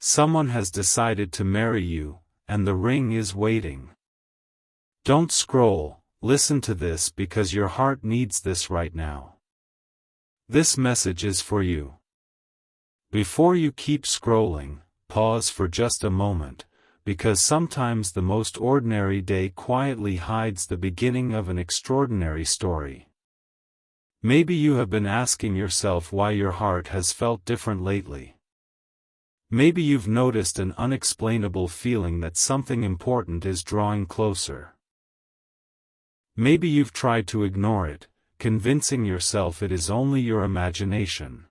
Someone has decided to marry you, and the ring is waiting. Don't scroll, listen to this because your heart needs this right now. This message is for you. Before you keep scrolling, pause for just a moment, because sometimes the most ordinary day quietly hides the beginning of an extraordinary story. Maybe you have been asking yourself why your heart has felt different lately. Maybe you've noticed an unexplainable feeling that something important is drawing closer. Maybe you've tried to ignore it, convincing yourself it is only your imagination.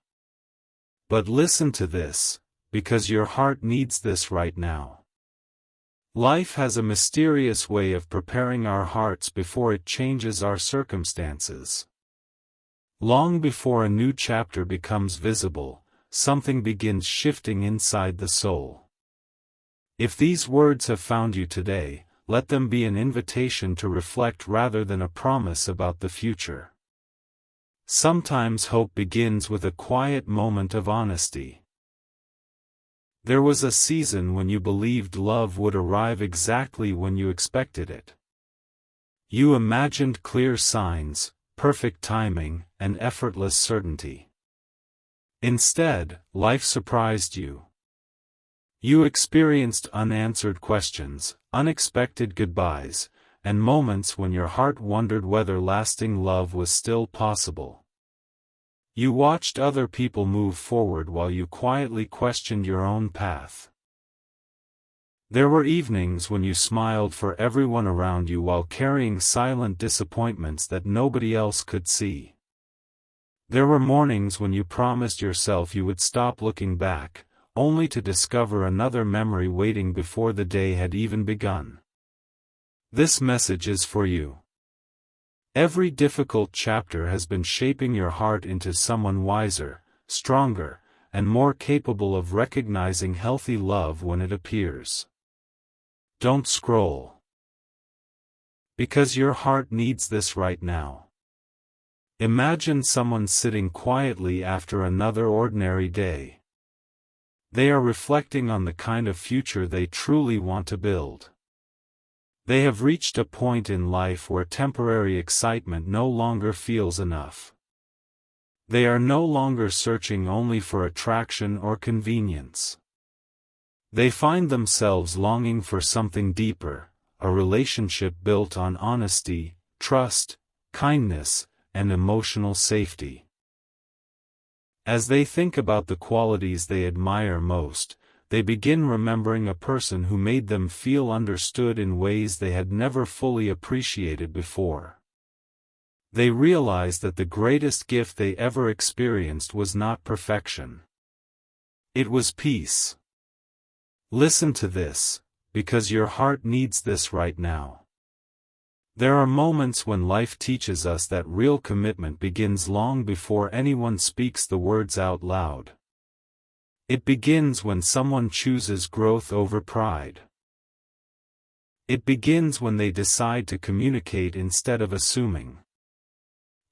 But listen to this, because your heart needs this right now. Life has a mysterious way of preparing our hearts before it changes our circumstances. Long before a new chapter becomes visible, something begins shifting inside the soul. If these words have found you today, let them be an invitation to reflect rather than a promise about the future. Sometimes hope begins with a quiet moment of honesty. There was a season when you believed love would arrive exactly when you expected it. You imagined clear signs, perfect timing, and effortless certainty. Instead, life surprised you. You experienced unanswered questions, unexpected goodbyes, and moments when your heart wondered whether lasting love was still possible. You watched other people move forward while you quietly questioned your own path. There were evenings when you smiled for everyone around you while carrying silent disappointments that nobody else could see. There were mornings when you promised yourself you would stop looking back, only to discover another memory waiting before the day had even begun. This message is for you. Every difficult chapter has been shaping your heart into someone wiser, stronger, and more capable of recognizing healthy love when it appears. Don't scroll. Because your heart needs this right now. Imagine someone sitting quietly after another ordinary day. They are reflecting on the kind of future they truly want to build. They have reached a point in life where temporary excitement no longer feels enough. They are no longer searching only for attraction or convenience. They find themselves longing for something deeper, a relationship built on honesty, trust, kindness, and emotional safety. As they think about the qualities they admire most, they begin remembering a person who made them feel understood in ways they had never fully appreciated before. They realize that the greatest gift they ever experienced was not perfection. It was peace. Listen to this, because your heart needs this right now. There are moments when life teaches us that real commitment begins long before anyone speaks the words out loud. It begins when someone chooses growth over pride. It begins when they decide to communicate instead of assuming.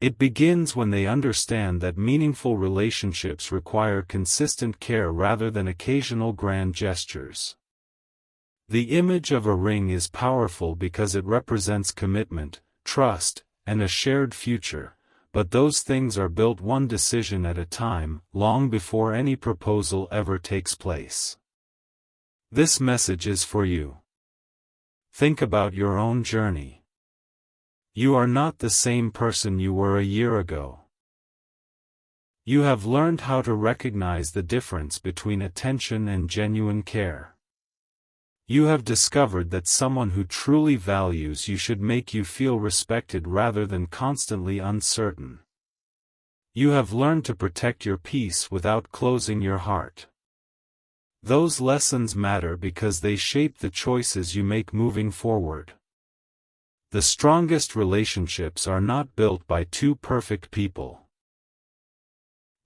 It begins when they understand that meaningful relationships require consistent care rather than occasional grand gestures. The image of a ring is powerful because it represents commitment, trust, and a shared future, but those things are built one decision at a time, long before any proposal ever takes place. This message is for you. Think about your own journey. You are not the same person you were a year ago. You have learned how to recognize the difference between attention and genuine care. You have discovered that someone who truly values you should make you feel respected rather than constantly uncertain. You have learned to protect your peace without closing your heart. Those lessons matter because they shape the choices you make moving forward. The strongest relationships are not built by two perfect people.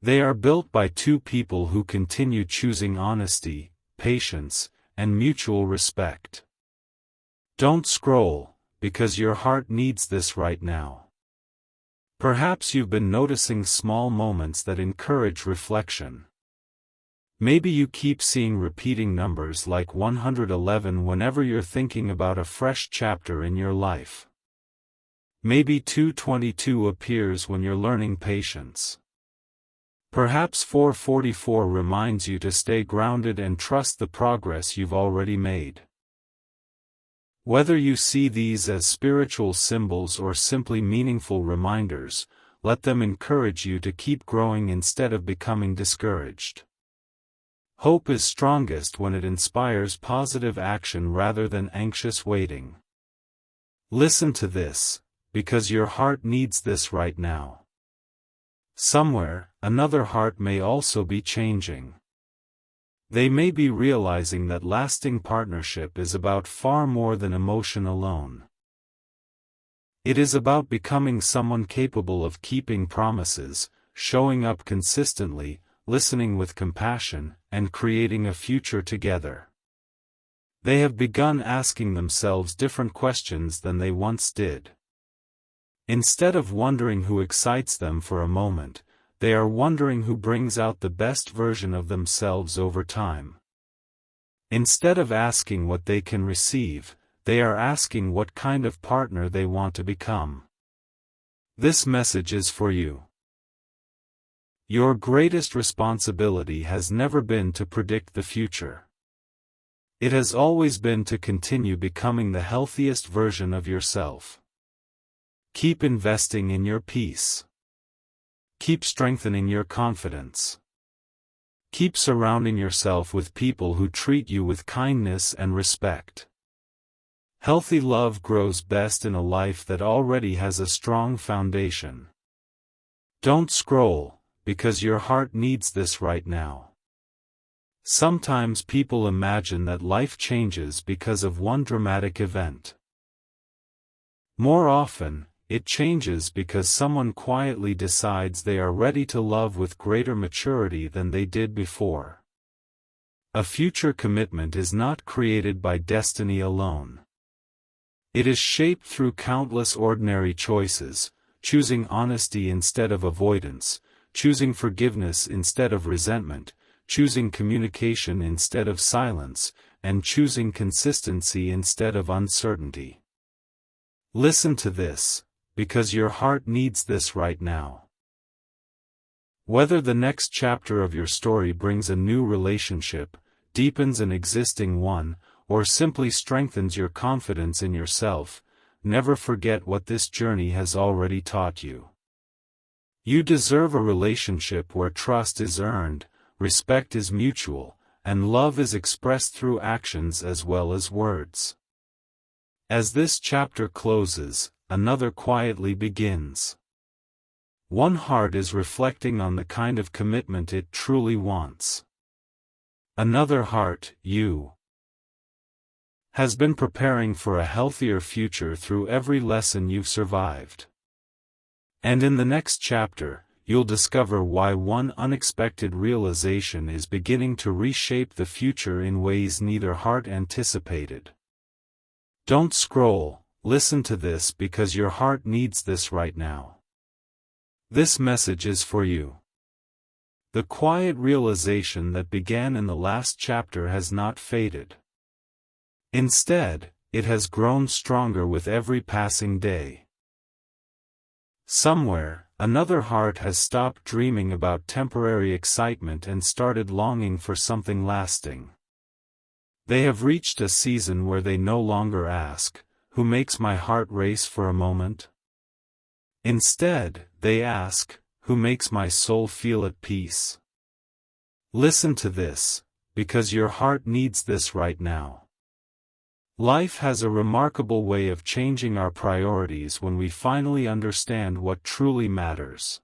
They are built by two people who continue choosing honesty, patience, and mutual respect. Don't scroll, because your heart needs this right now. Perhaps you've been noticing small moments that encourage reflection. Maybe you keep seeing repeating numbers like 111 whenever you're thinking about a fresh chapter in your life. Maybe 222 appears when you're learning patience. Perhaps 444 reminds you to stay grounded and trust the progress you've already made. Whether you see these as spiritual symbols or simply meaningful reminders, let them encourage you to keep growing instead of becoming discouraged. Hope is strongest when it inspires positive action rather than anxious waiting. Listen to this, because your heart needs this right now. Somewhere, another heart may also be changing. They may be realizing that lasting partnership is about far more than emotion alone. It is about becoming someone capable of keeping promises, showing up consistently, listening with compassion, and creating a future together. They have begun asking themselves different questions than they once did. Instead of wondering who excites them for a moment, they are wondering who brings out the best version of themselves over time. Instead of asking what they can receive, they are asking what kind of partner they want to become. This message is for you. Your greatest responsibility has never been to predict the future. It has always been to continue becoming the healthiest version of yourself. Keep investing in your peace. Keep strengthening your confidence. Keep surrounding yourself with people who treat you with kindness and respect. Healthy love grows best in a life that already has a strong foundation. Don't scroll, because your heart needs this right now. Sometimes people imagine that life changes because of one dramatic event. More often, it changes because someone quietly decides they are ready to love with greater maturity than they did before. A future commitment is not created by destiny alone. It is shaped through countless ordinary choices, choosing honesty instead of avoidance, choosing forgiveness instead of resentment, choosing communication instead of silence, and choosing consistency instead of uncertainty. Listen to this, because your heart needs this right now. Whether the next chapter of your story brings a new relationship, deepens an existing one, or simply strengthens your confidence in yourself, never forget what this journey has already taught you. You deserve a relationship where trust is earned, respect is mutual, and love is expressed through actions as well as words. As this chapter closes, another quietly begins. One heart is reflecting on the kind of commitment it truly wants. Another heart, you, has been preparing for a healthier future through every lesson you've survived. And in the next chapter, you'll discover why one unexpected realization is beginning to reshape the future in ways neither heart anticipated. Don't scroll, listen to this because your heart needs this right now. This message is for you. The quiet realization that began in the last chapter has not faded. Instead, it has grown stronger with every passing day. Somewhere, another heart has stopped dreaming about temporary excitement and started longing for something lasting. They have reached a season where they no longer ask, "Who makes my heart race for a moment?" Instead, they ask, "Who makes my soul feel at peace?" Listen to this, because your heart needs this right now. Life has a remarkable way of changing our priorities when we finally understand what truly matters.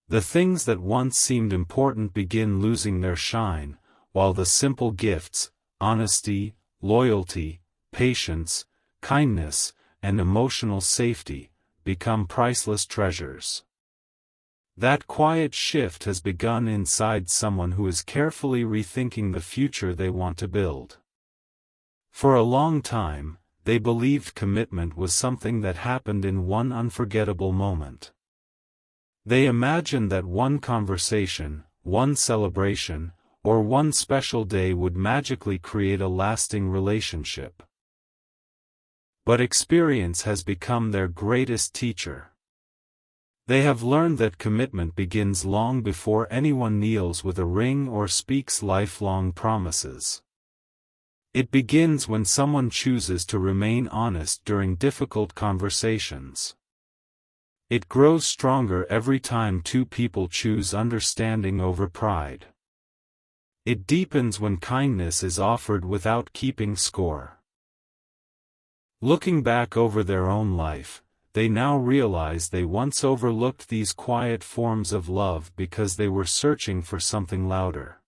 The things that once seemed important begin losing their shine, while the simple gifts, honesty, loyalty, patience, kindness, and emotional safety, become priceless treasures. That quiet shift has begun inside someone who is carefully rethinking the future they want to build. For a long time, they believed commitment was something that happened in one unforgettable moment. They imagined that one conversation, one celebration, or one special day would magically create a lasting relationship. But experience has become their greatest teacher. They have learned that commitment begins long before anyone kneels with a ring or speaks lifelong promises. It begins when someone chooses to remain honest during difficult conversations. It grows stronger every time two people choose understanding over pride. It deepens when kindness is offered without keeping score. Looking back over their own life, they now realize they once overlooked these quiet forms of love because they were searching for something louder.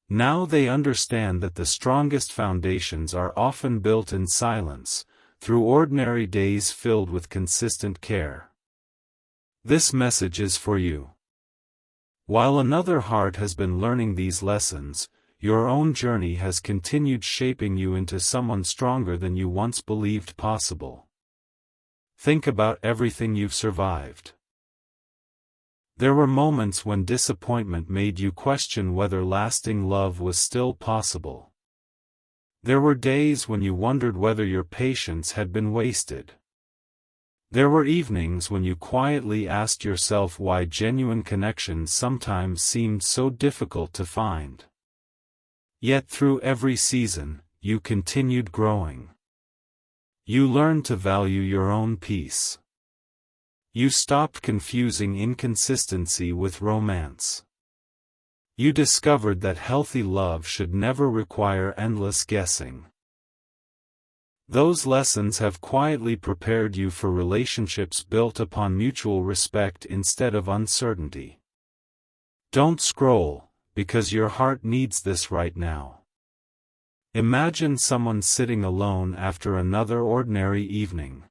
Now they understand that the strongest foundations are often built in silence, through ordinary days filled with consistent care. This message is for you. While another heart has been learning these lessons, your own journey has continued shaping you into someone stronger than you once believed possible. Think about everything you've survived. There were moments when disappointment made you question whether lasting love was still possible. There were days when you wondered whether your patience had been wasted. There were evenings when you quietly asked yourself why genuine connections sometimes seemed so difficult to find. Yet through every season, you continued growing. You learned to value your own peace. You stopped confusing inconsistency with romance. You discovered that healthy love should never require endless guessing. Those lessons have quietly prepared you for relationships built upon mutual respect instead of uncertainty. Don't scroll, because your heart needs this right now. Imagine someone sitting alone after another ordinary evening.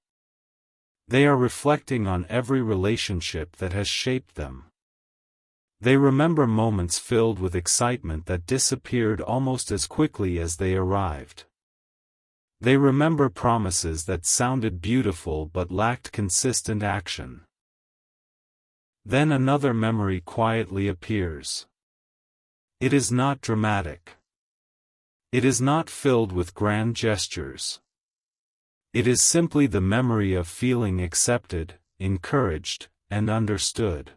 They are reflecting on every relationship that has shaped them. They remember moments filled with excitement that disappeared almost as quickly as they arrived. They remember promises that sounded beautiful but lacked consistent action. Then another memory quietly appears. It is not dramatic. It is not filled with grand gestures. It is simply the memory of feeling accepted, encouraged, and understood.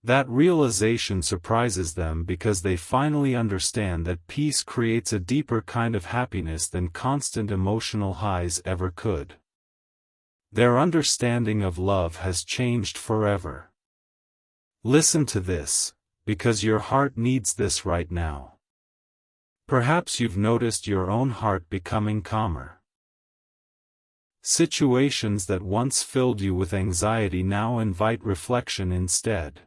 That realization surprises them because they finally understand that peace creates a deeper kind of happiness than constant emotional highs ever could. Their understanding of love has changed forever. Listen to this, because your heart needs this right now. Perhaps you've noticed your own heart becoming calmer. Situations that once filled you with anxiety now invite reflection instead.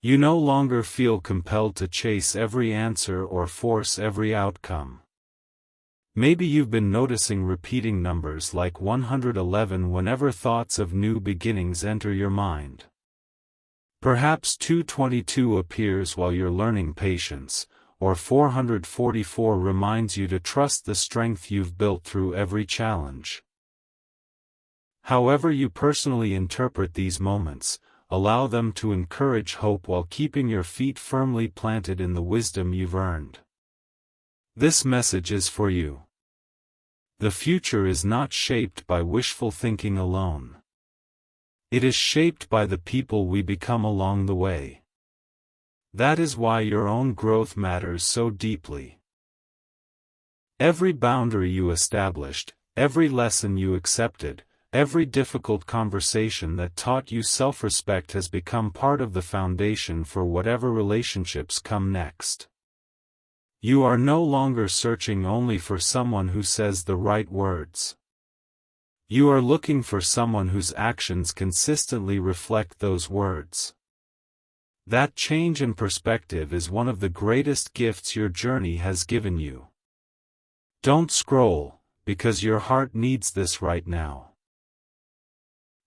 You no longer feel compelled to chase every answer or force every outcome. Maybe you've been noticing repeating numbers like 111 whenever thoughts of new beginnings enter your mind. Perhaps 222 appears while you're learning patience, or 444 reminds you to trust the strength you've built through every challenge. However you personally interpret these moments, allow them to encourage hope while keeping your feet firmly planted in the wisdom you've earned. This message is for you. The future is not shaped by wishful thinking alone. It is shaped by the people we become along the way. That is why your own growth matters so deeply. Every boundary you established, every lesson you accepted, every difficult conversation that taught you self-respect has become part of the foundation for whatever relationships come next. You are no longer searching only for someone who says the right words. You are looking for someone whose actions consistently reflect those words. That change in perspective is one of the greatest gifts your journey has given you. Don't scroll, because your heart needs this right now.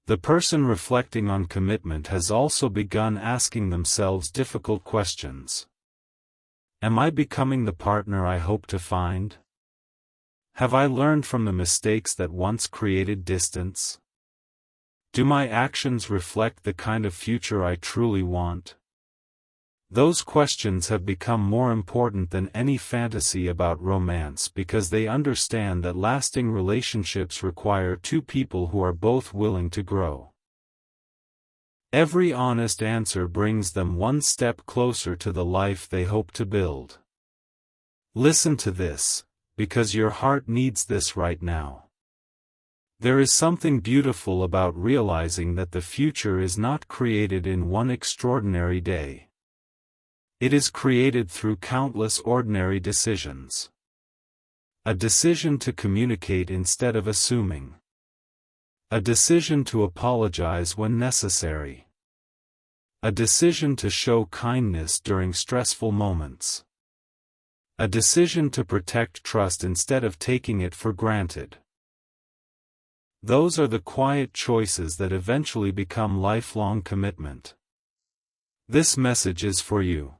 The person reflecting on commitment has also begun asking themselves difficult questions. Am I becoming the partner I hope to find? Have I learned from the mistakes that once created distance? Do my actions reflect the kind of future I truly want? Those questions have become more important than any fantasy about romance because they understand that lasting relationships require two people who are both willing to grow. Every honest answer brings them one step closer to the life they hope to build. Listen to this, because your heart needs this right now. There is something beautiful about realizing that the future is not created in one extraordinary day. It is created through countless ordinary decisions. A decision to communicate instead of assuming. A decision to apologize when necessary. A decision to show kindness during stressful moments. A decision to protect trust instead of taking it for granted. Those are the quiet choices that eventually become lifelong commitment. This message is for you.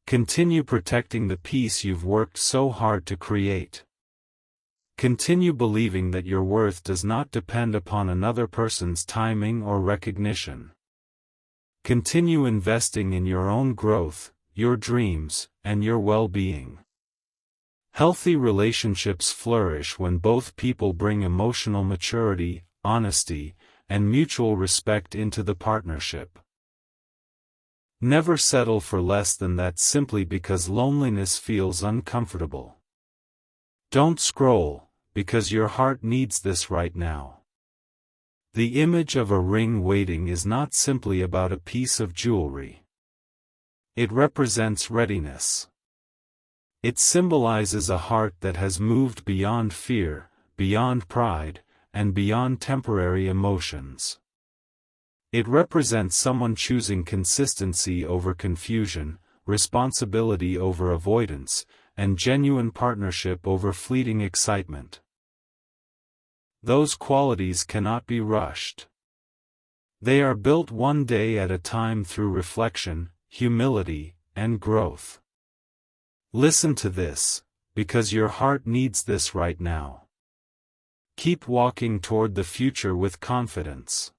Continue protecting the peace you've worked so hard to create. Continue believing that your worth does not depend upon another person's timing or recognition. Continue investing in your own growth, your dreams, and your well-being. Healthy relationships flourish when both people bring emotional maturity, honesty, and mutual respect into the partnership. Never settle for less than that simply because loneliness feels uncomfortable. Don't scroll, because your heart needs this right now. The image of a ring waiting is not simply about a piece of jewelry. It represents readiness. It symbolizes a heart that has moved beyond fear, beyond pride, and beyond temporary emotions. It represents someone choosing consistency over confusion, responsibility over avoidance, and genuine partnership over fleeting excitement. Those qualities cannot be rushed. They are built one day at a time through reflection, humility, and growth. Listen to this, because your heart needs this right now. Keep walking toward the future with confidence.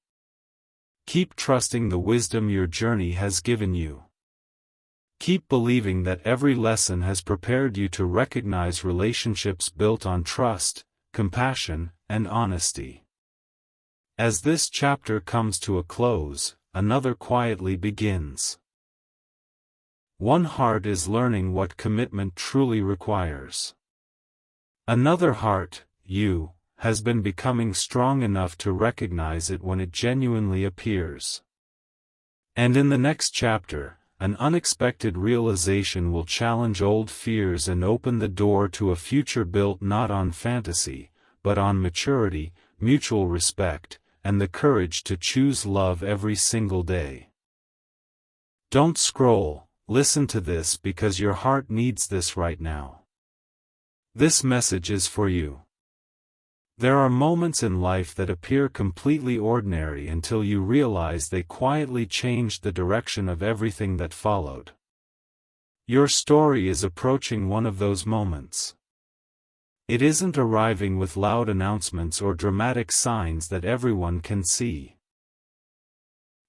Keep trusting the wisdom your journey has given you. Keep believing that every lesson has prepared you to recognize relationships built on trust, compassion, and honesty. As this chapter comes to a close, another quietly begins. One heart is learning what commitment truly requires. Another heart, you, has been becoming strong enough to recognize it when it genuinely appears. And in the next chapter, an unexpected realization will challenge old fears and open the door to a future built not on fantasy, but on maturity, mutual respect, and the courage to choose love every single day. Don't scroll, listen to this because your heart needs this right now. This message is for you. There are moments in life that appear completely ordinary until you realize they quietly changed the direction of everything that followed. Your story is approaching one of those moments. It isn't arriving with loud announcements or dramatic signs that everyone can see.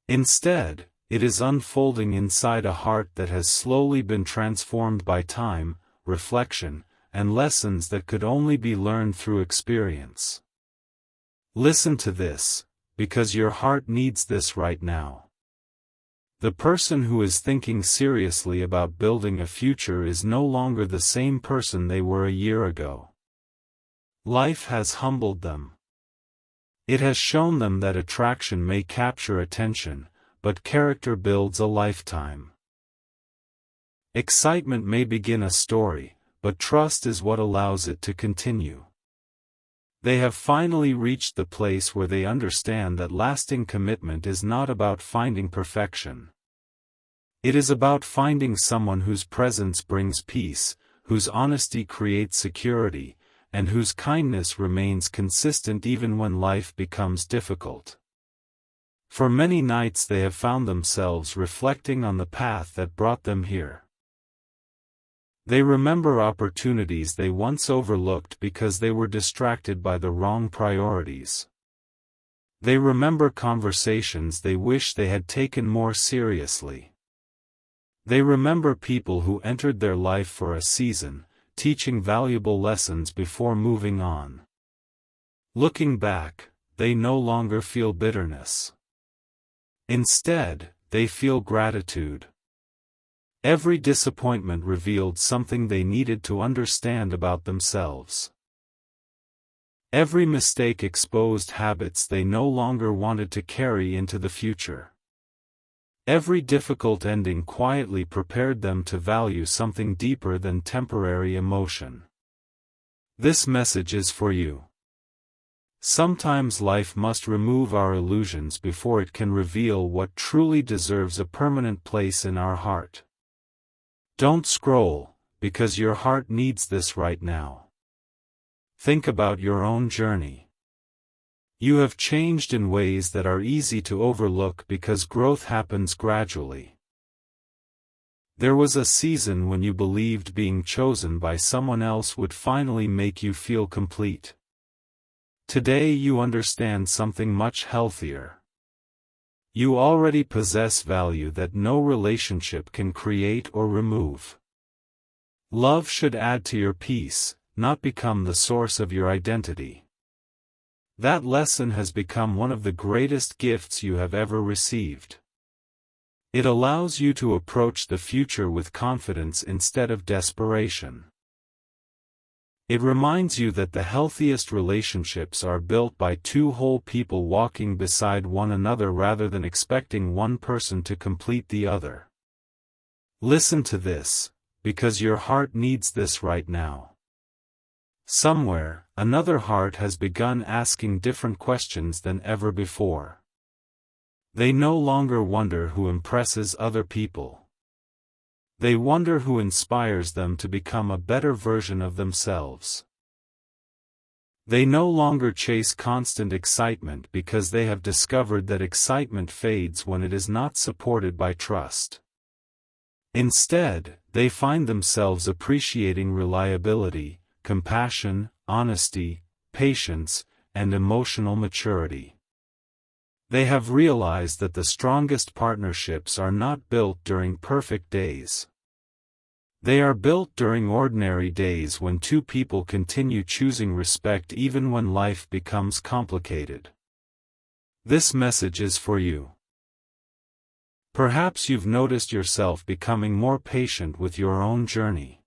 Instead, it is unfolding inside a heart that has slowly been transformed by time, reflection, and lessons that could only be learned through experience. Listen to this, because your heart needs this right now. The person who is thinking seriously about building a future is no longer the same person they were a year ago. Life has humbled them. It has shown them that attraction may capture attention, but character builds a lifetime. Excitement may begin a story, but trust is what allows it to continue. They have finally reached the place where they understand that lasting commitment is not about finding perfection. It is about finding someone whose presence brings peace, whose honesty creates security, and whose kindness remains consistent even when life becomes difficult. For many nights they have found themselves reflecting on the path that brought them here. They remember opportunities they once overlooked because they were distracted by the wrong priorities. They remember conversations they wish they had taken more seriously. They remember people who entered their life for a season, teaching valuable lessons before moving on. Looking back, they no longer feel bitterness. Instead, they feel gratitude. Every disappointment revealed something they needed to understand about themselves. Every mistake exposed habits they no longer wanted to carry into the future. Every difficult ending quietly prepared them to value something deeper than temporary emotion. This message is for you. Sometimes life must remove our illusions before it can reveal what truly deserves a permanent place in our heart. Don't scroll, because your heart needs this right now. Think about your own journey. You have changed in ways that are easy to overlook because growth happens gradually. There was a season when you believed being chosen by someone else would finally make you feel complete. Today you understand something much healthier. You already possess value that no relationship can create or remove. Love should add to your peace, not become the source of your identity. That lesson has become one of the greatest gifts you have ever received. It allows you to approach the future with confidence instead of desperation. It reminds you that the healthiest relationships are built by two whole people walking beside one another rather than expecting one person to complete the other. Listen to this, because your heart needs this right now. Somewhere, another heart has begun asking different questions than ever before. They no longer wonder who impresses other people. They wonder who inspires them to become a better version of themselves. They no longer chase constant excitement because they have discovered that excitement fades when it is not supported by trust. Instead, they find themselves appreciating reliability, compassion, honesty, patience, and emotional maturity. They have realized that the strongest partnerships are not built during perfect days. They are built during ordinary days when two people continue choosing respect even when life becomes complicated. This message is for you. Perhaps you've noticed yourself becoming more patient with your own journey.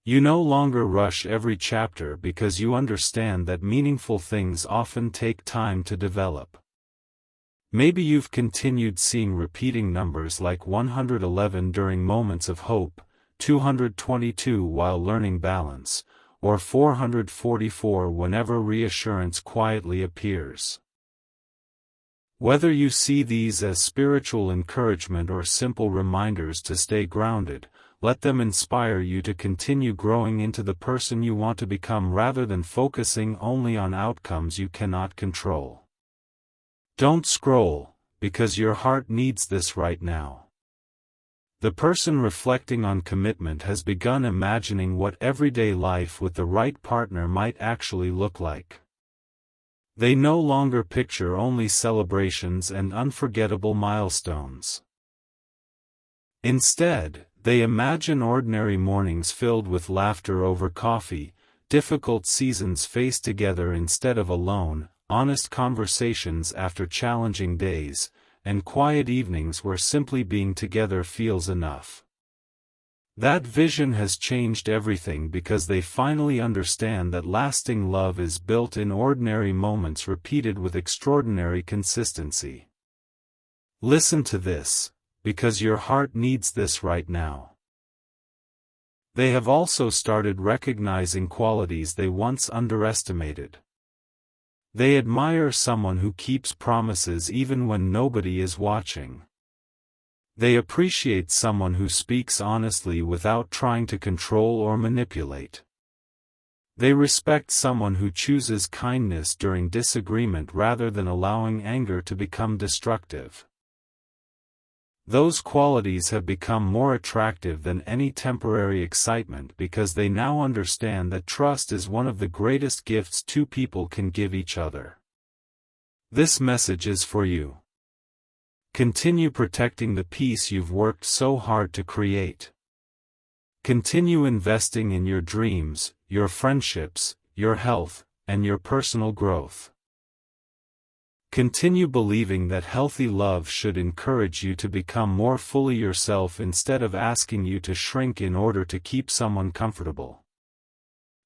You no longer rush every chapter because you understand that meaningful things often take time to develop. Maybe you've continued seeing repeating numbers like 111 during moments of hope, 222 while learning balance, or 444 whenever reassurance quietly appears. Whether you see these as spiritual encouragement or simple reminders to stay grounded, let them inspire you to continue growing into the person you want to become rather than focusing only on outcomes you cannot control. Don't scroll, because your heart needs this right now. The person reflecting on commitment has begun imagining what everyday life with the right partner might actually look like. They no longer picture only celebrations and unforgettable milestones. Instead, they imagine ordinary mornings filled with laughter over coffee, difficult seasons faced together instead of alone, honest conversations after challenging days, and quiet evenings where simply being together feels enough. That vision has changed everything because they finally understand that lasting love is built in ordinary moments repeated with extraordinary consistency. Listen to this, because your heart needs this right now. They have also started recognizing qualities they once underestimated. They admire someone who keeps promises even when nobody is watching. They appreciate someone who speaks honestly without trying to control or manipulate. They respect someone who chooses kindness during disagreement rather than allowing anger to become destructive. Those qualities have become more attractive than any temporary excitement because they now understand that trust is one of the greatest gifts two people can give each other. This message is for you. Continue protecting the peace you've worked so hard to create. Continue investing in your dreams, your friendships, your health, and your personal growth. Continue believing that healthy love should encourage you to become more fully yourself instead of asking you to shrink in order to keep someone comfortable.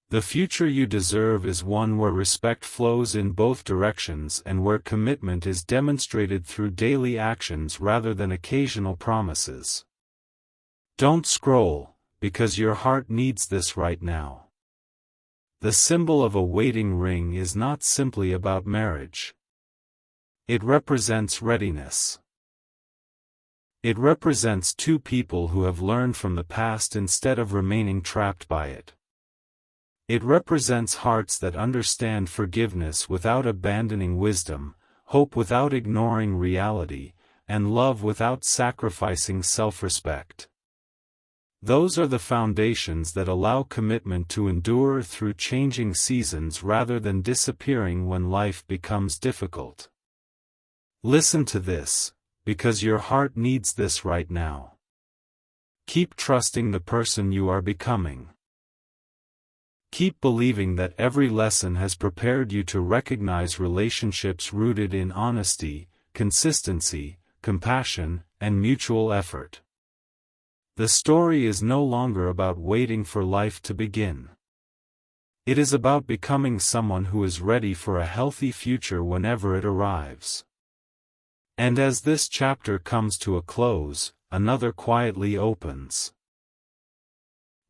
The future you deserve is one where respect flows in both directions and where commitment is demonstrated through daily actions rather than occasional promises. Don't scroll, because your heart needs this right now. The symbol of a waiting ring is not simply about marriage. It represents readiness. It represents two people who have learned from the past instead of remaining trapped by it. It represents hearts that understand forgiveness without abandoning wisdom, hope without ignoring reality, and love without sacrificing self-respect. Those are the foundations that allow commitment to endure through changing seasons rather than disappearing when life becomes difficult. Listen to this, because your heart needs this right now. Keep trusting the person you are becoming. Keep believing that every lesson has prepared you to recognize relationships rooted in honesty, consistency, compassion, and mutual effort. The story is no longer about waiting for life to begin. It is about becoming someone who is ready for a healthy future whenever it arrives. And as this chapter comes to a close, another quietly opens.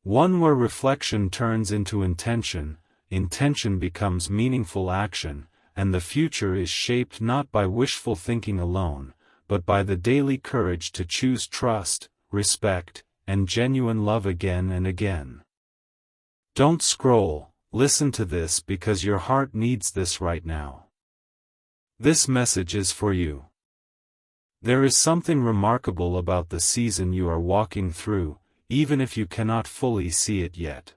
One where reflection turns into intention, intention becomes meaningful action, and the future is shaped not by wishful thinking alone, but by the daily courage to choose trust, respect, and genuine love again and again. Don't scroll, listen to this because your heart needs this right now. This message is for you. There is something remarkable about the season you are walking through, even if you cannot fully see it yet.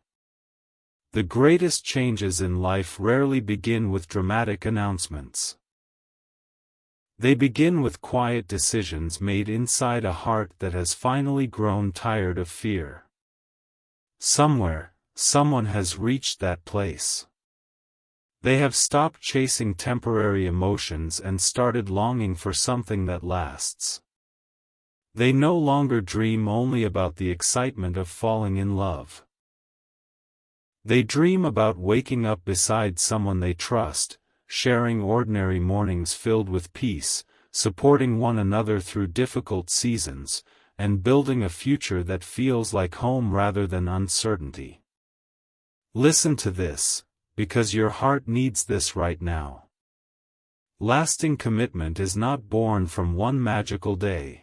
The greatest changes in life rarely begin with dramatic announcements. They begin with quiet decisions made inside a heart that has finally grown tired of fear. Somewhere, someone has reached that place. They have stopped chasing temporary emotions and started longing for something that lasts. They no longer dream only about the excitement of falling in love. They dream about waking up beside someone they trust, sharing ordinary mornings filled with peace, supporting one another through difficult seasons, and building a future that feels like home rather than uncertainty. Listen to this, because your heart needs this right now. Lasting commitment is not born from one magical day.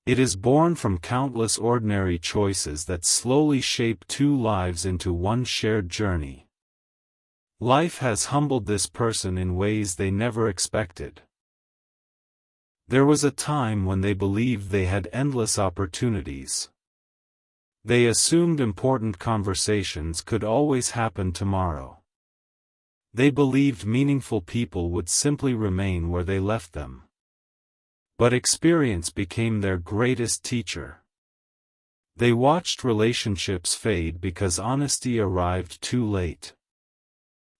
It is born from countless ordinary choices that slowly shape two lives into one shared journey. Life has humbled this person in ways they never expected. There was a time when they believed they had endless opportunities. They assumed important conversations could always happen tomorrow. They believed meaningful people would simply remain where they left them. But experience became their greatest teacher. They watched relationships fade because honesty arrived too late.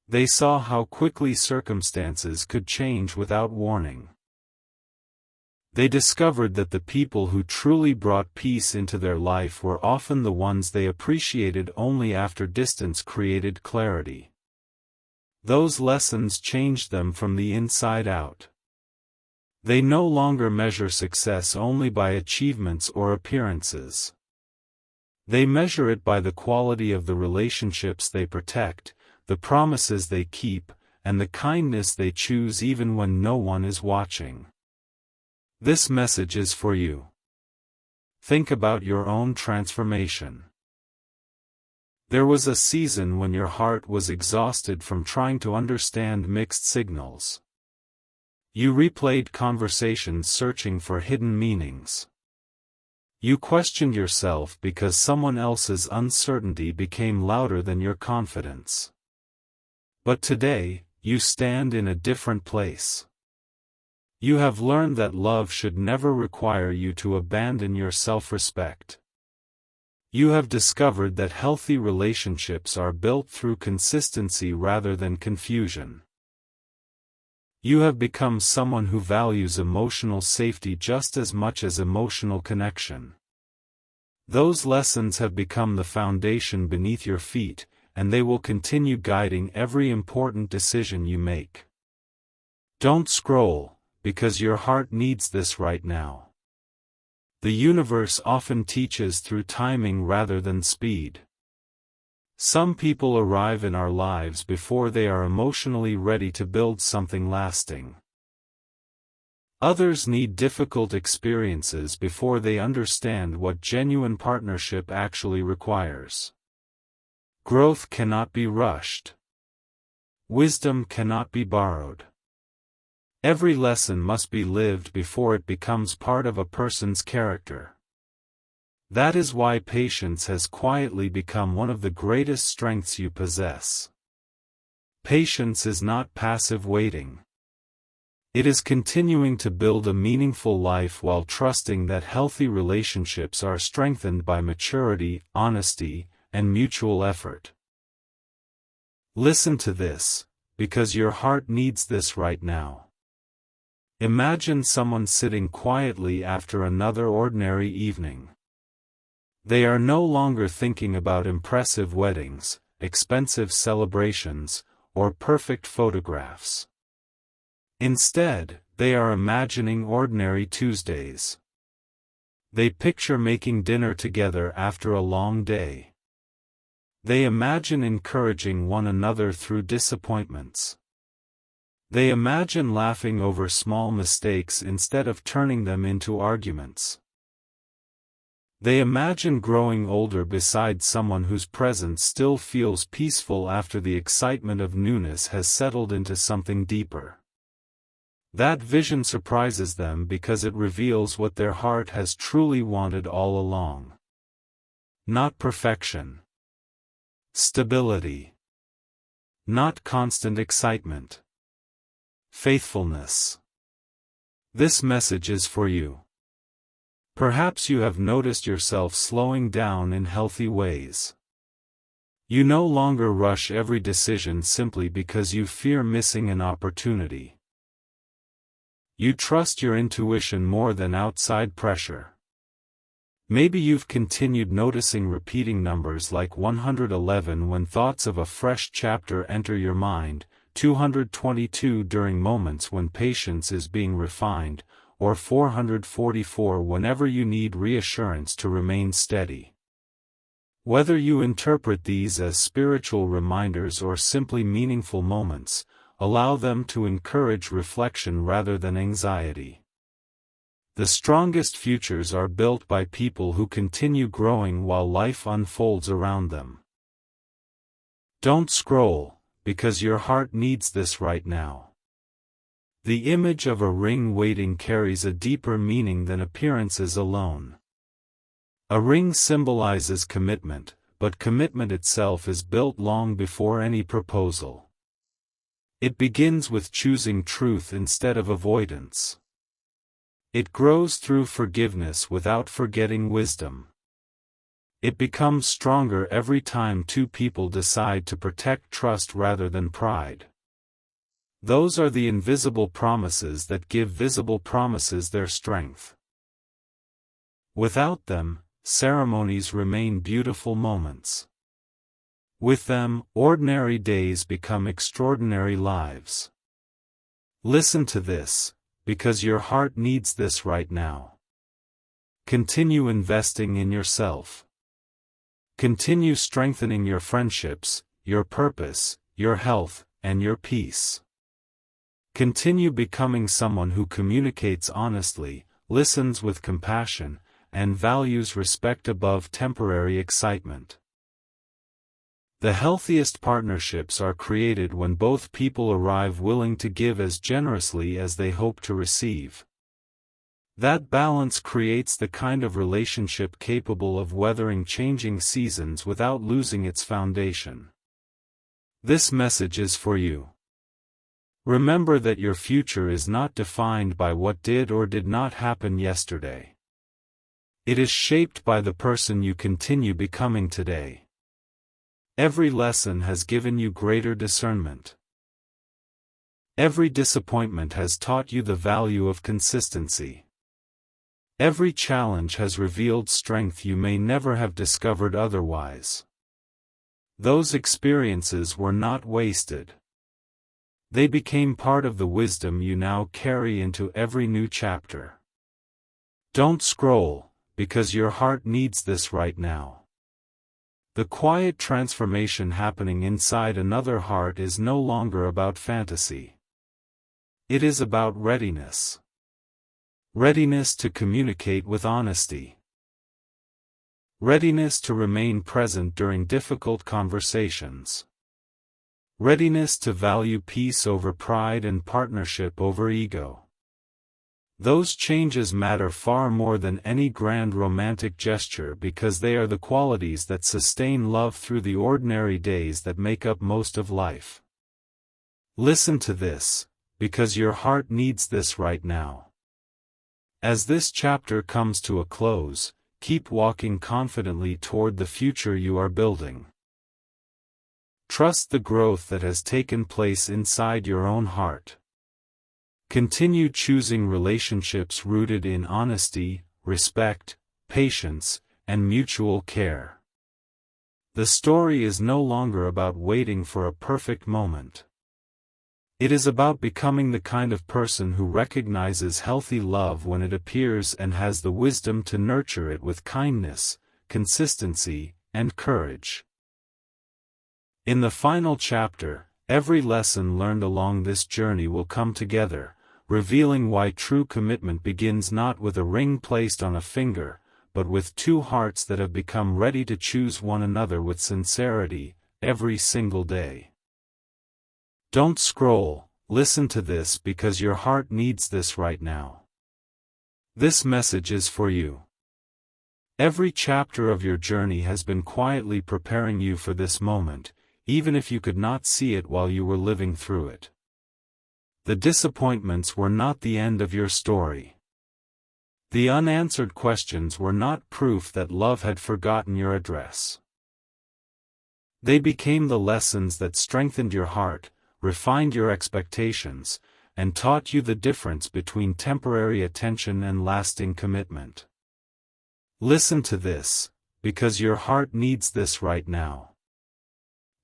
They saw how quickly circumstances could change without warning. They discovered that the people who truly brought peace into their life were often the ones they appreciated only after distance created clarity. Those lessons changed them from the inside out. They no longer measure success only by achievements or appearances. They measure it by the quality of the relationships they protect, the promises they keep, and the kindness they choose even when no one is watching. This message is for you. Think about your own transformation. There was a season when your heart was exhausted from trying to understand mixed signals. You replayed conversations searching for hidden meanings. You questioned yourself because someone else's uncertainty became louder than your confidence. But today, you stand in a different place. You have learned that love should never require you to abandon your self-respect. You have discovered that healthy relationships are built through consistency rather than confusion. You have become someone who values emotional safety just as much as emotional connection. Those lessons have become the foundation beneath your feet, and they will continue guiding every important decision you make. Don't scroll, because your heart needs this right now. The universe often teaches through timing rather than speed. Some people arrive in our lives before they are emotionally ready to build something lasting. Others need difficult experiences before they understand what genuine partnership actually requires. Growth cannot be rushed. Wisdom cannot be borrowed. Every lesson must be lived before it becomes part of a person's character. That is why patience has quietly become one of the greatest strengths you possess. Patience is not passive waiting. It is continuing to build a meaningful life while trusting that healthy relationships are strengthened by maturity, honesty, and mutual effort. Listen to this, because your heart needs this right now. Imagine someone sitting quietly after another ordinary evening. They are no longer thinking about impressive weddings, expensive celebrations, or perfect photographs. Instead, they are imagining ordinary Tuesdays. They picture making dinner together after a long day. They imagine encouraging one another through disappointments. They imagine laughing over small mistakes instead of turning them into arguments. They imagine growing older beside someone whose presence still feels peaceful after the excitement of newness has settled into something deeper. That vision surprises them because it reveals what their heart has truly wanted all along. Not perfection. Stability. Not constant excitement. Faithfulness. This message is for you. Perhaps you have noticed yourself slowing down in healthy ways. You no longer rush every decision simply because you fear missing an opportunity. You trust your intuition more than outside pressure. Maybe you've continued noticing repeating numbers like 111 when thoughts of a fresh chapter enter your mind, 222 during moments when patience is being refined, or 444 whenever you need reassurance to remain steady. Whether you interpret these as spiritual reminders or simply meaningful moments, allow them to encourage reflection rather than anxiety. The strongest futures are built by people who continue growing while life unfolds around them. Don't scroll, because your heart needs this right now. The image of a ring waiting carries a deeper meaning than appearances alone. A ring symbolizes commitment, but commitment itself is built long before any proposal. It begins with choosing truth instead of avoidance. It grows through forgiveness without forgetting wisdom. It becomes stronger every time two people decide to protect trust rather than pride. Those are the invisible promises that give visible promises their strength. Without them, ceremonies remain beautiful moments. With them, ordinary days become extraordinary lives. Listen to this, because your heart needs this right now. Continue investing in yourself. Continue strengthening your friendships, your purpose, your health, and your peace. Continue becoming someone who communicates honestly, listens with compassion, and values respect above temporary excitement. The healthiest partnerships are created when both people arrive willing to give as generously as they hope to receive. That balance creates the kind of relationship capable of weathering changing seasons without losing its foundation. This message is for you. Remember that your future is not defined by what did or did not happen yesterday. It is shaped by the person you continue becoming today. Every lesson has given you greater discernment. Every disappointment has taught you the value of consistency. Every challenge has revealed strength you may never have discovered otherwise. Those experiences were not wasted. They became part of the wisdom you now carry into every new chapter. Don't scroll, because your heart needs this right now. The quiet transformation happening inside another heart is no longer about fantasy. It is about readiness. Readiness to communicate with honesty. Readiness to remain present during difficult conversations. Readiness to value peace over pride and partnership over ego. Those changes matter far more than any grand romantic gesture because they are the qualities that sustain love through the ordinary days that make up most of life. Listen to this, because your heart needs this right now. As this chapter comes to a close, keep walking confidently toward the future you are building. Trust the growth that has taken place inside your own heart. Continue choosing relationships rooted in honesty, respect, patience, and mutual care. The story is no longer about waiting for a perfect moment. It is about becoming the kind of person who recognizes healthy love when it appears and has the wisdom to nurture it with kindness, consistency, and courage. In the final chapter, every lesson learned along this journey will come together, revealing why true commitment begins not with a ring placed on a finger, but with two hearts that have become ready to choose one another with sincerity, every single day. Don't scroll, listen to this because your heart needs this right now. This message is for you. Every chapter of your journey has been quietly preparing you for this moment, even if you could not see it while you were living through it. The disappointments were not the end of your story. The unanswered questions were not proof that love had forgotten your address. They became the lessons that strengthened your heart, refined your expectations, and taught you the difference between temporary attention and lasting commitment. Listen to this, because your heart needs this right now.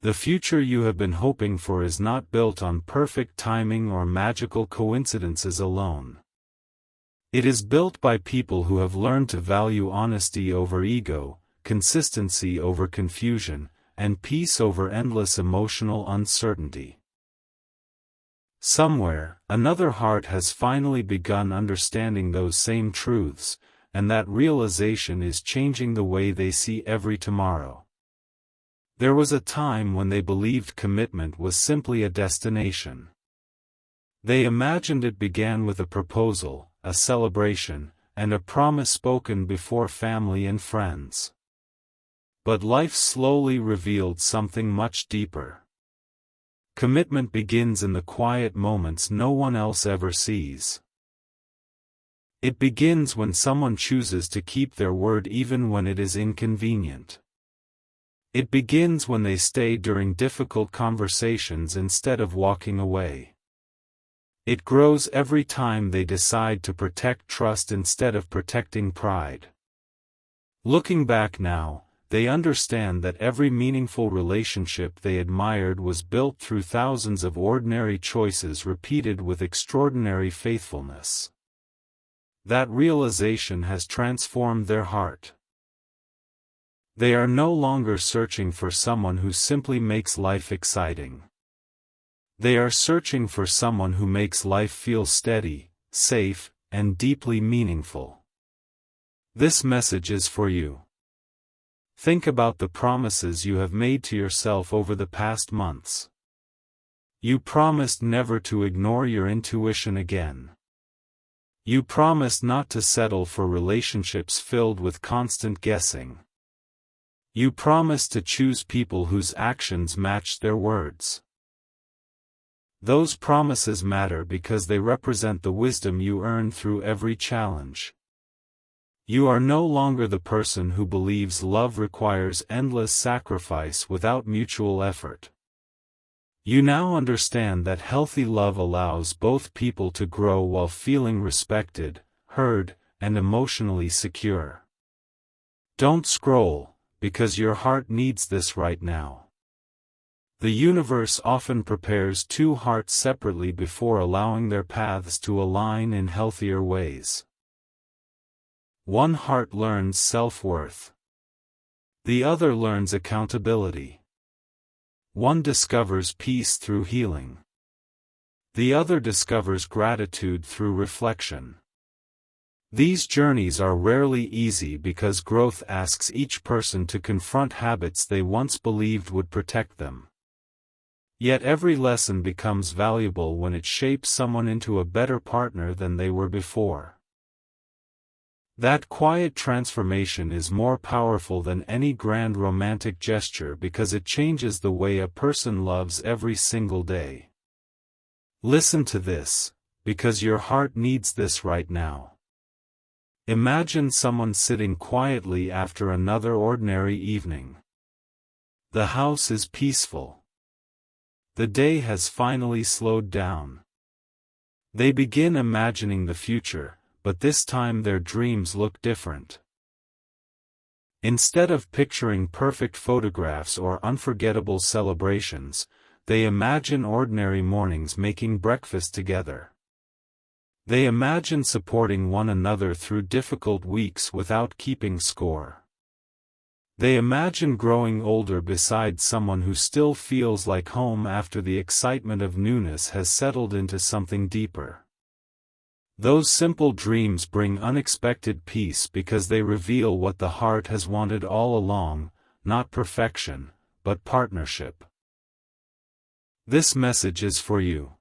The future you have been hoping for is not built on perfect timing or magical coincidences alone. It is built by people who have learned to value honesty over ego, consistency over confusion, and peace over endless emotional uncertainty. Somewhere, another heart has finally begun understanding those same truths, and that realization is changing the way they see every tomorrow. There was a time when they believed commitment was simply a destination. They imagined it began with a proposal, a celebration, and a promise spoken before family and friends. But life slowly revealed something much deeper. Commitment begins in the quiet moments no one else ever sees. It begins when someone chooses to keep their word even when it is inconvenient. It begins when they stay during difficult conversations instead of walking away. It grows every time they decide to protect trust instead of protecting pride. Looking back now, they understand that every meaningful relationship they admired was built through thousands of ordinary choices repeated with extraordinary faithfulness. That realization has transformed their heart. They are no longer searching for someone who simply makes life exciting. They are searching for someone who makes life feel steady, safe, and deeply meaningful. This message is for you. Think about the promises you have made to yourself over the past months. You promised never to ignore your intuition again. You promised not to settle for relationships filled with constant guessing. You promised to choose people whose actions matched their words. Those promises matter because they represent the wisdom you earn through every challenge. You are no longer the person who believes love requires endless sacrifice without mutual effort. You now understand that healthy love allows both people to grow while feeling respected, heard, and emotionally secure. Don't scroll, because your heart needs this right now. The universe often prepares two hearts separately before allowing their paths to align in healthier ways. One heart learns self-worth. The other learns accountability. One discovers peace through healing. The other discovers gratitude through reflection. These journeys are rarely easy because growth asks each person to confront habits they once believed would protect them. Yet every lesson becomes valuable when it shapes someone into a better partner than they were before. That quiet transformation is more powerful than any grand romantic gesture because it changes the way a person loves every single day. Listen to this, because your heart needs this right now. Imagine someone sitting quietly after another ordinary evening. The house is peaceful. The day has finally slowed down. They begin imagining the future, but this time their dreams look different. Instead of picturing perfect photographs or unforgettable celebrations, they imagine ordinary mornings making breakfast together. They imagine supporting one another through difficult weeks without keeping score. They imagine growing older beside someone who still feels like home after the excitement of newness has settled into something deeper. Those simple dreams bring unexpected peace because they reveal what the heart has wanted all along, not perfection, but partnership. This message is for you.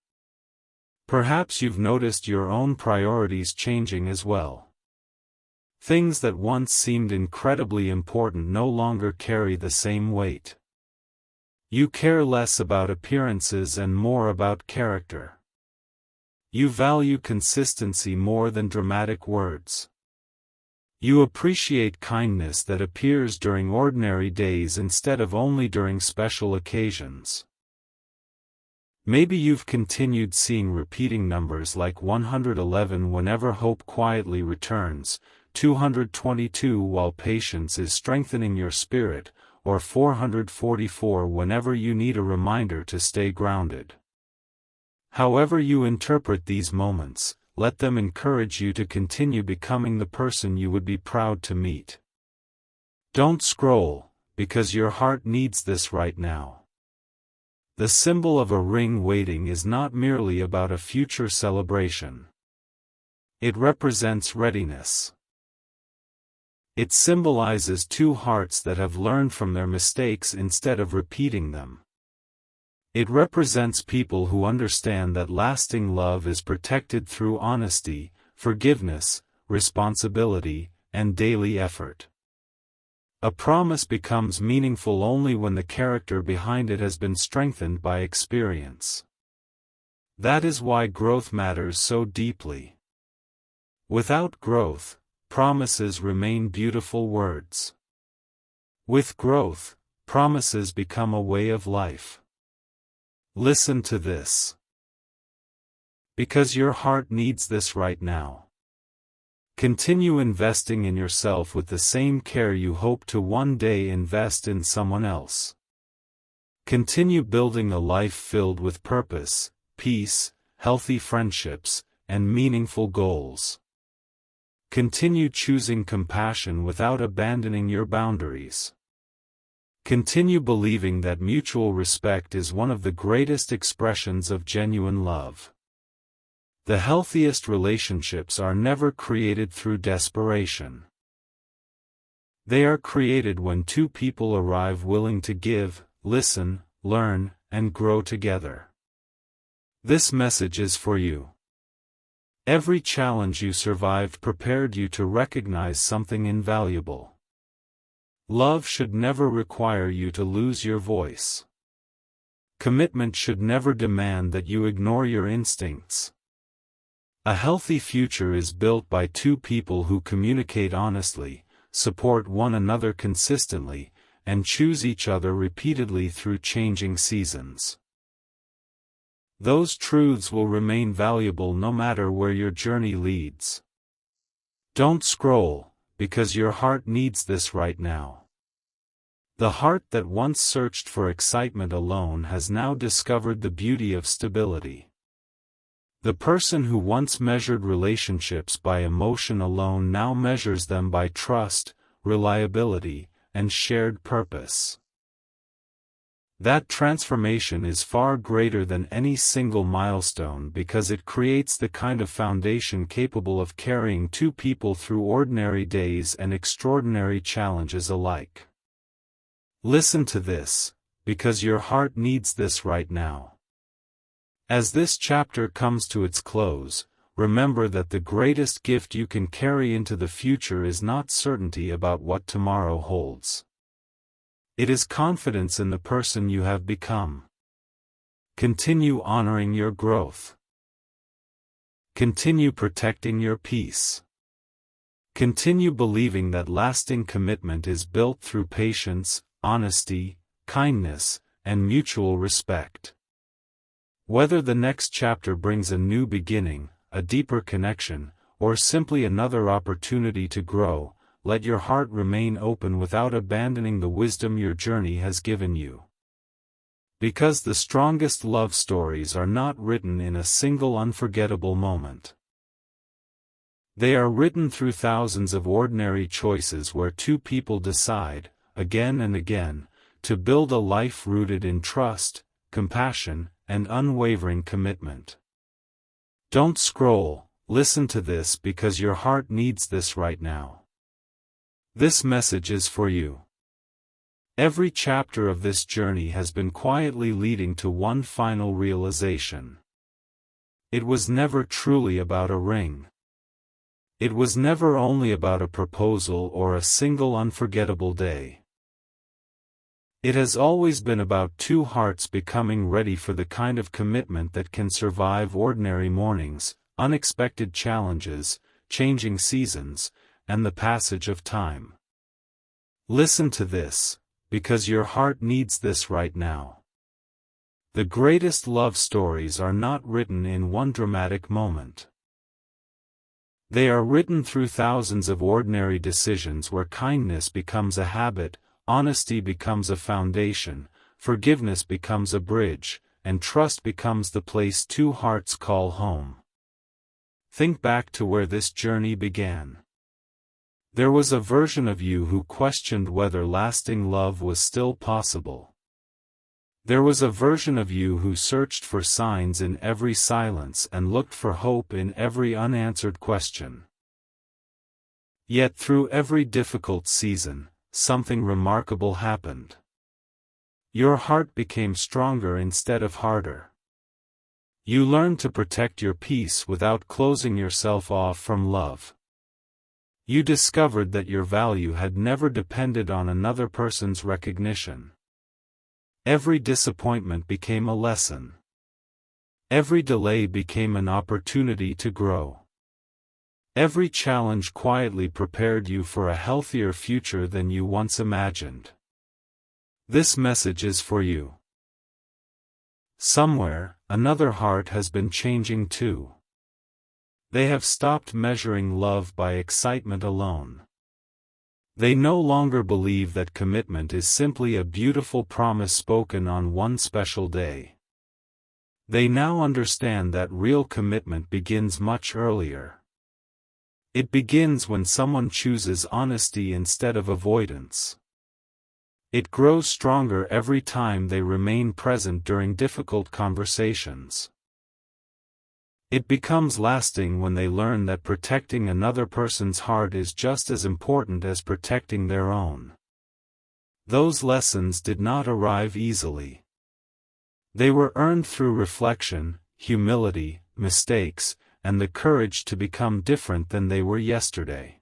Perhaps you've noticed your own priorities changing as well. Things that once seemed incredibly important no longer carry the same weight. You care less about appearances and more about character. You value consistency more than dramatic words. You appreciate kindness that appears during ordinary days instead of only during special occasions. Maybe you've continued seeing repeating numbers like 111 whenever hope quietly returns, 222 while patience is strengthening your spirit, or 444 whenever you need a reminder to stay grounded. However you interpret these moments, let them encourage you to continue becoming the person you would be proud to meet. Don't scroll, because your heart needs this right now. The symbol of a ring waiting is not merely about a future celebration. It represents readiness. It symbolizes two hearts that have learned from their mistakes instead of repeating them. It represents people who understand that lasting love is protected through honesty, forgiveness, responsibility, and daily effort. A promise becomes meaningful only when the character behind it has been strengthened by experience. That is why growth matters so deeply. Without growth, promises remain beautiful words. With growth, promises become a way of life. Listen to this. Because your heart needs this right now. Continue investing in yourself with the same care you hope to one day invest in someone else. Continue building a life filled with purpose, peace, healthy friendships, and meaningful goals. Continue choosing compassion without abandoning your boundaries. Continue believing that mutual respect is one of the greatest expressions of genuine love. The healthiest relationships are never created through desperation. They are created when two people arrive willing to give, listen, learn, and grow together. This message is for you. Every challenge you survived prepared you to recognize something invaluable. Love should never require you to lose your voice. Commitment should never demand that you ignore your instincts. A healthy future is built by two people who communicate honestly, support one another consistently, and choose each other repeatedly through changing seasons. Those truths will remain valuable no matter where your journey leads. Don't scroll, because your heart needs this right now. The heart that once searched for excitement alone has now discovered the beauty of stability. The person who once measured relationships by emotion alone now measures them by trust, reliability, and shared purpose. That transformation is far greater than any single milestone because it creates the kind of foundation capable of carrying two people through ordinary days and extraordinary challenges alike. Listen to this, because your heart needs this right now. As this chapter comes to its close, remember that the greatest gift you can carry into the future is not certainty about what tomorrow holds. It is confidence in the person you have become. Continue honoring your growth. Continue protecting your peace. Continue believing that lasting commitment is built through patience, honesty, kindness, and mutual respect. Whether the next chapter brings a new beginning, a deeper connection, or simply another opportunity to grow, let your heart remain open without abandoning the wisdom your journey has given you. Because the strongest love stories are not written in a single unforgettable moment. They are written through thousands of ordinary choices where two people decide, again and again, to build a life rooted in trust, compassion, and unwavering commitment. Don't scroll, listen to this because your heart needs this right now. This message is for you. Every chapter of this journey has been quietly leading to one final realization. It was never truly about a ring. It was never only about a proposal or a single unforgettable day. It has always been about two hearts becoming ready for the kind of commitment that can survive ordinary mornings, unexpected challenges, changing seasons, and the passage of time. Listen to this, because your heart needs this right now. The greatest love stories are not written in one dramatic moment. They are written through thousands of ordinary decisions where kindness becomes a habit, honesty becomes a foundation, forgiveness becomes a bridge, and trust becomes the place two hearts call home. Think back to where this journey began. There was a version of you who questioned whether lasting love was still possible. There was a version of you who searched for signs in every silence and looked for hope in every unanswered question. Yet through every difficult season, something remarkable happened. Your heart became stronger instead of harder. You learned to protect your peace without closing yourself off from love. You discovered that your value had never depended on another person's recognition. Every disappointment became a lesson. Every delay became an opportunity to grow. Every challenge quietly prepared you for a healthier future than you once imagined. This message is for you. Somewhere, another heart has been changing too. They have stopped measuring love by excitement alone. They no longer believe that commitment is simply a beautiful promise spoken on one special day. They now understand that real commitment begins much earlier. It begins when someone chooses honesty instead of avoidance. It grows stronger every time they remain present during difficult conversations. It becomes lasting when they learn that protecting another person's heart is just as important as protecting their own. Those lessons did not arrive easily. They were earned through reflection, humility, mistakes, and the courage to become different than they were yesterday.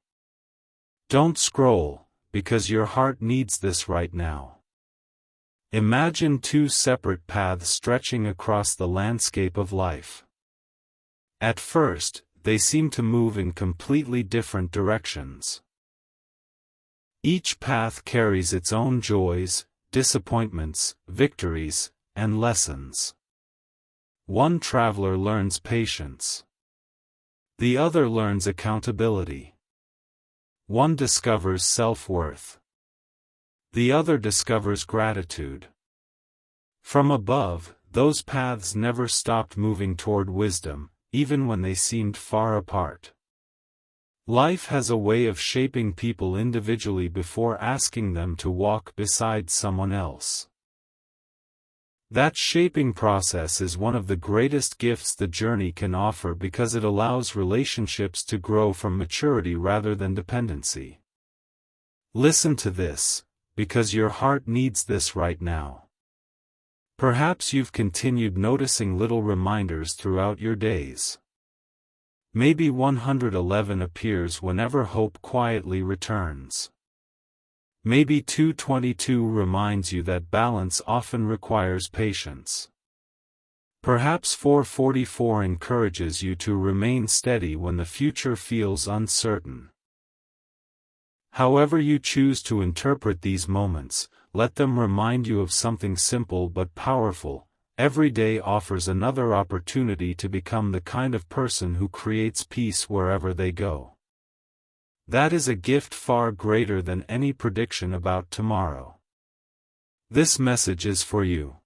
Don't scroll, because your heart needs this right now. Imagine two separate paths stretching across the landscape of life. At first, they seem to move in completely different directions. Each path carries its own joys, disappointments, victories, and lessons. One traveler learns patience. The other learns accountability. One discovers self-worth. The other discovers gratitude. From above, those paths never stopped moving toward wisdom, even when they seemed far apart. Life has a way of shaping people individually before asking them to walk beside someone else. That shaping process is one of the greatest gifts the journey can offer because it allows relationships to grow from maturity rather than dependency. Listen to this, because your heart needs this right now. Perhaps you've continued noticing little reminders throughout your days. Maybe 111 appears whenever hope quietly returns. Maybe 222 reminds you that balance often requires patience. Perhaps 444 encourages you to remain steady when the future feels uncertain. However you choose to interpret these moments, let them remind you of something simple but powerful. Every day offers another opportunity to become the kind of person who creates peace wherever they go. That is a gift far greater than any prediction about tomorrow. This message is for you.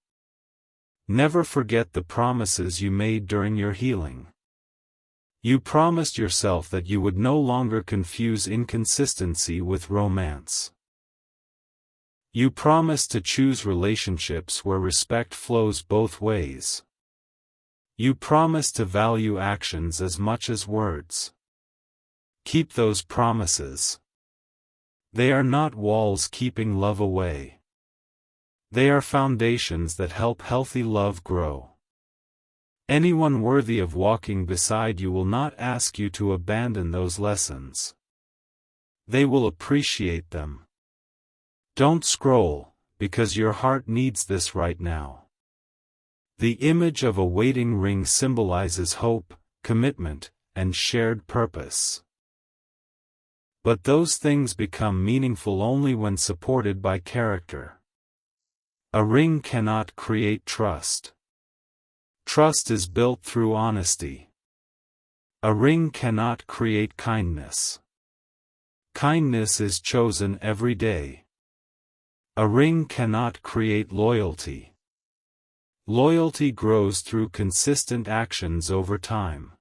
Never forget the promises you made during your healing. You promised yourself that you would no longer confuse inconsistency with romance. You promised to choose relationships where respect flows both ways. You promised to value actions as much as words. Keep those promises. They are not walls keeping love away. They are foundations that help healthy love grow. Anyone worthy of walking beside you will not ask you to abandon those lessons. They will appreciate them. Don't scroll, because your heart needs this right now. The image of a waiting ring symbolizes hope, commitment, and shared purpose. But those things become meaningful only when supported by character. A ring cannot create trust. Trust is built through honesty. A ring cannot create kindness. Kindness is chosen every day. A ring cannot create loyalty. Loyalty grows through consistent actions over time.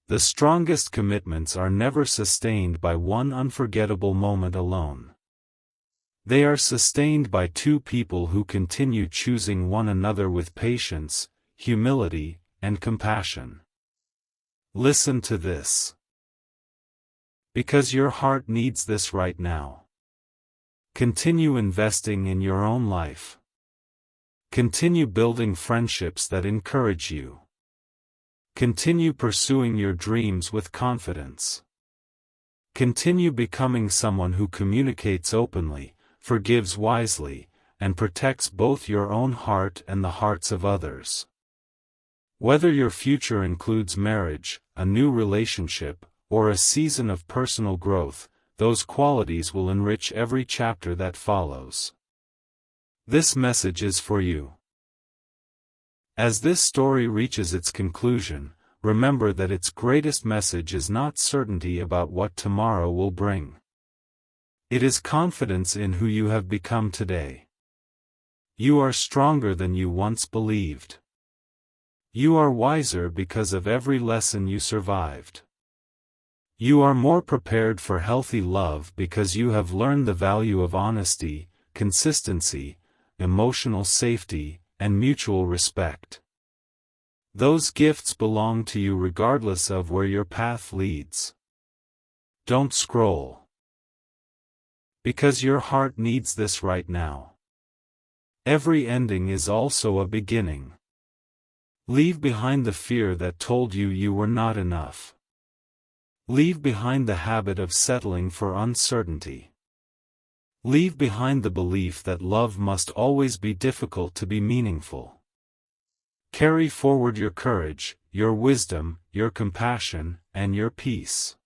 The strongest commitments are never sustained by one unforgettable moment alone. They are sustained by two people who continue choosing one another with patience, humility, and compassion. Listen to this. Because your heart needs this right now. Continue investing in your own life. Continue building friendships that encourage you. Continue pursuing your dreams with confidence. Continue becoming someone who communicates openly, forgives wisely, and protects both your own heart and the hearts of others. Whether your future includes marriage, a new relationship, or a season of personal growth, those qualities will enrich every chapter that follows. This message is for you. As this story reaches its conclusion, remember that its greatest message is not certainty about what tomorrow will bring. It is confidence in who you have become today. You are stronger than you once believed. You are wiser because of every lesson you survived. You are more prepared for healthy love because you have learned the value of honesty, consistency, emotional safety, and mutual respect. Those gifts belong to you regardless of where your path leads. Don't scroll. Because your heart needs this right now. Every ending is also a beginning. Leave behind the fear that told you you were not enough. Leave behind the habit of settling for uncertainty. Leave behind the belief that love must always be difficult to be meaningful. Carry forward your courage, your wisdom, your compassion, and your peace.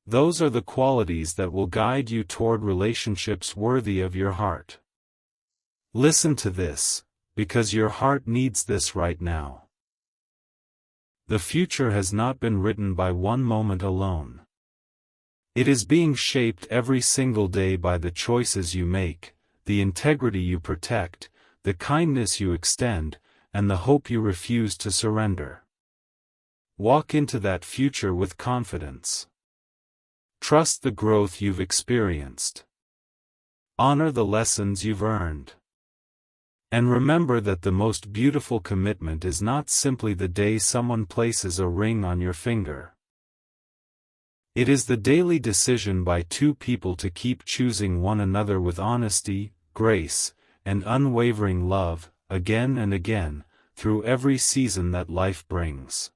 Those are the qualities that will guide you toward relationships worthy of your heart. Listen to this, because your heart needs this right now. The future has not been written by one moment alone. It is being shaped every single day by the choices you make, the integrity you protect, the kindness you extend, and the hope you refuse to surrender. Walk into that future with confidence. Trust the growth you've experienced. Honor the lessons you've earned. And remember that the most beautiful commitment is not simply the day someone places a ring on your finger. It is the daily decision by two people to keep choosing one another with honesty, grace, and unwavering love, again and again, through every season that life brings.